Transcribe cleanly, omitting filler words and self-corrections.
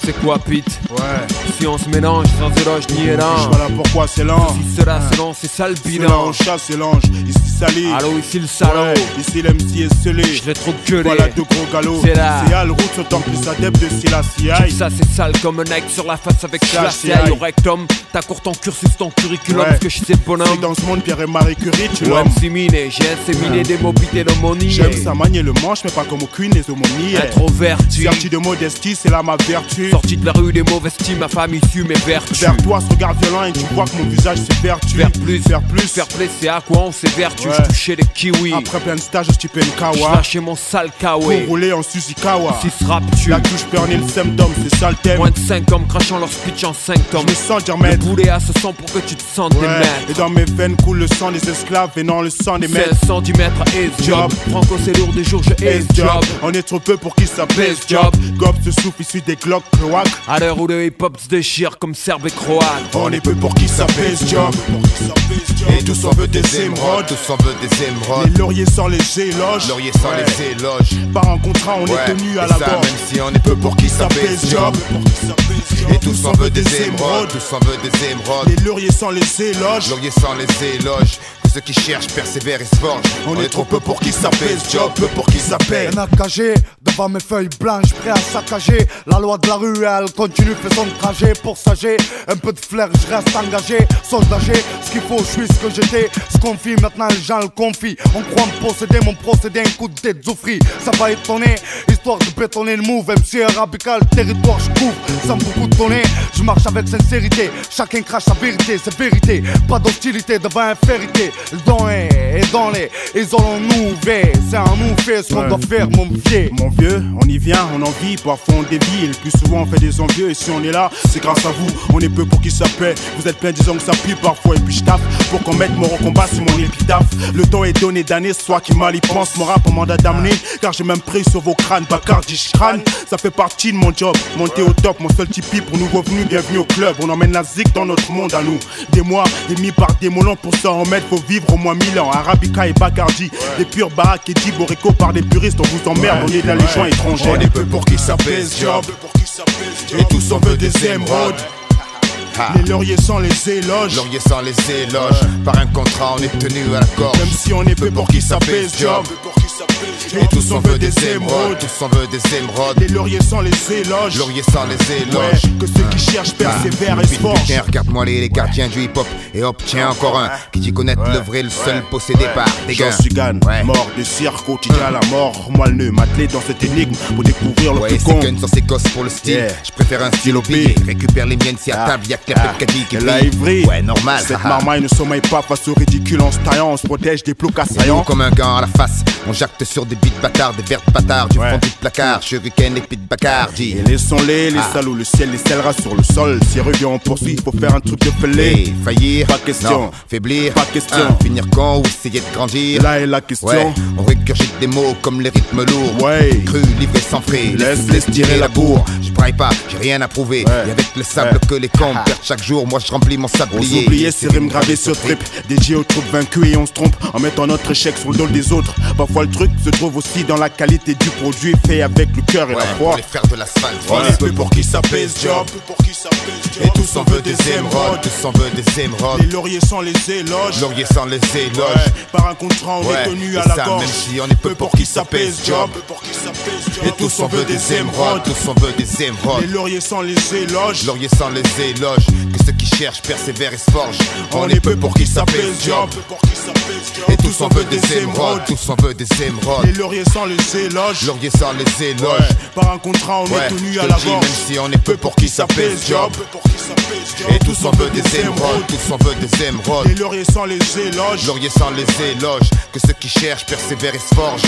C'est quoi Pete? Ouais. Si on se mélange sans éloge ni élan. Voilà pourquoi c'est lent. Si cela selon c'est ça le C'est là bilan. on chasse c'est l'ange, ici sali. Allô ici le salaud. Ouais, ici l'MC est scellé. Je vais trop gueuler. Voilà deux gros galops. C'est là. C'est Al Route sont en plus adepte de Silassi. Ça c'est sale comme un Nike sur la face avec Ça, la c'est CI aïe. au rectum. T'accours ton cursus, ton curriculum, Ouais. parce que je sais C'est bonhomme. dans ce monde Pierre et Marie Curie, tu Ouais, l'aimes. miné, j'ai inséminé des mobités de mon nid. J'aime ça manier le manche, mais pas comme au Queen, les homonies. Introverti, Serti de modestie, c'est là ma vertu. sorti de la rue des mauvaises styles, ma femme issue mes vertus. Vers toi, ce regard violent et tu vois que mon visage c'est vertu. Faire plus, faire plus. Fair play, c'est à quoi on s'évertue. Ouais. Je touchais les kiwis, Après plein de stages, je type une je kawa. lâchais mon sale Pour kawaii. rouler en Suzukawa. 6 rap tu La touche perné le symptôme, c'est ça le thème. moins de 5 hommes crachant leur speech en 5 Je tomes. me sens dire Le maître. boulet à ce sang pour que tu te sentes des Ouais. Et maîtres. dans mes veines coule le sang des esclaves et non le sang des maîtres. 16 cm ace job. Franco c'est lourd des jours je ace Ace job. job, on est trop peu pour qui ça pèse Best job. job. Gob se souffle issu des glocks cloaques. À l'heure où le hip hop se déchire comme serbe et croate. On est peu pour qui ça pèse job. Et tous on veut des émeraudes, tous on veut des émeraudes. Les lauriers sans les éloges. Laurier sans les éloges. Par un contrat, on Ouais, est tenu à et la ça, porte. même si on est peu pour qui ça pèse job. Et tous on veut des émeraudes, tous on veut des émeraudes. Les lauriers sans les éloges. Laurier sans les éloges. Que ceux qui cherchent persévèrent et se forgent. On est trop peu pour qui ça pèse job. Peu pour qui ça pèse. Un AKG devant mes feuilles blanches, prêt à saccager. La loi de la rue, elle continue, fait son trajet pour sager. Un peu de flair, je reste engagé, soldager. Ce qu'il faut, je suis ce que j'étais. Ce qu'on fit, maintenant les gens le confient. On croit me posséder, mon procédé, un coup de tête Zoufri. Ça va étonner, histoire de bétonner le move. MC arabical, territoire, je couvre sans beaucoup donner. Je marche avec sincérité, chacun crache sa vérité, c'est vérité. Pas d'hostilité devant inférité. Le don est dans les isolons-nous, c'est un nous fait ce qu'on Ouais. doit faire, mon vieux. Mon vieux, on y vient, on en vit, parfois on dévie. Et le plus souvent on fait des envieux. Et si on est là, c'est grâce à vous. On est peu pour qui ça paie. Vous êtes plein disant que ça pue parfois. Et puis je tape pour qu'on mette mon combat sur mon épitaphe. Le temps est donné d'année, soit qui mal y pense. Mon rap en mandat d'amener. Car j'ai même pris sur vos crânes. Bacardi, crâne. Ça fait partie de mon job. Monter au top, mon seul tipi pour nous revenus. Bienvenue au club. On emmène la zik dans notre monde à nous. Des mois émis par des molons pour ça en mettre. Faut vivre au moins 1000 ans. Arabica et Bacardi. Des purs baraques et Diborico par des puristes. On vous emmerde, on est de la légion étrangère. On est peu pour qui ça pèse job. Et tous on veut des émeraudes. Les lauriers sans les éloges. Laurier sans les éloges. Par un contrat on est tenu à la gorge. Même si on est peu pour qui ça pèse job. Et tous on veut des émeraudes, tous on veut des émeraudes. Les lauriers sans les éloges. Laurier sans les Ouais, éloges. que ceux qui cherchent persévèrent et se forgent. Putain, regarde-moi les gardiens du hip-hop. Et hop, tiens encore un qui dit connaître le vrai, le seul possédé par des gars. Jean Sugan, Ouais. mort de cirque, quotidien à la mort. Moi le nœud, m'atteler dans cette énigme pour découvrir le Ouais, plus c'est con. gun sur ses gosses pour le style. Yeah. Je préfère un stylo B. Récupère les miennes si à table y'a que la pète qui Et la Ivry, Ouais, normal. cette haha. marmaille ne sommeille pas face au ridicule en se taillant. On se protège des plots Et nous, assaillants. comme un gant à la face, on jacte sur des bites bâtards, des vertes bâtards, du Ouais. fond du placard, shuriken et pit Bacardi. Et laissons-les, les salauds, le ciel les scellera sur le sol. Si revient on poursuit, faut faire un truc de pelé. Et faillir, Pas question. non, faiblir, Pas question. finir con ou essayer de grandir. Là est la question. Ouais, on régurgite des mots comme les rythmes lourds. Ouais. Cru, livré sans frais, Laisse-les tirer la bourre. Je braille pas, j'ai rien à prouver. Ouais. Et avec le sable que les cons perdent chaque jour, moi je remplis mon On sablier. s'oubliait ces rimes gravées sur trip. Dédiées aux troupes vaincues et on se trompe en mettant notre échec sur le dos des autres. Parfois le truc se trouve aussi dans la qualité du produit fait avec le cœur et Ouais, la pour foi. les faire de l'asphalte. On est peu pour qui ça pèse job. Et tous on veut des émeraudes, tous on veut des émeraudes. Les lauriers sans les éloges. Laurier sans les Ouais, éloges. par un contrat on Ouais, est tenu et à la ça, gorge. même si on est peu pour qui ça pèse job. Et tous on veut des émeraudes, tous on veut des Les émeraudes. lauriers sans les éloges. Laurier sans les éloges. Que ceux qui cherchent persévèrent et se forgent. On est peu pour qui ça pèse job. Et tous on veut des émeraudes, tous on veut des émeraudes. Les lauriers sans les éloges. Laurier sans les éloges. Ouais, par un contrat on Ouais, est tenu je à te la le dis, gorge. même si on est peu pour qui ça pèse job. Et tous on veut des émeraudes, tous on veut des émeraudes. Les lauriers sans les éloges. Laurier sans les éloges. Que ceux qui cherchent persévèrent et se forgent.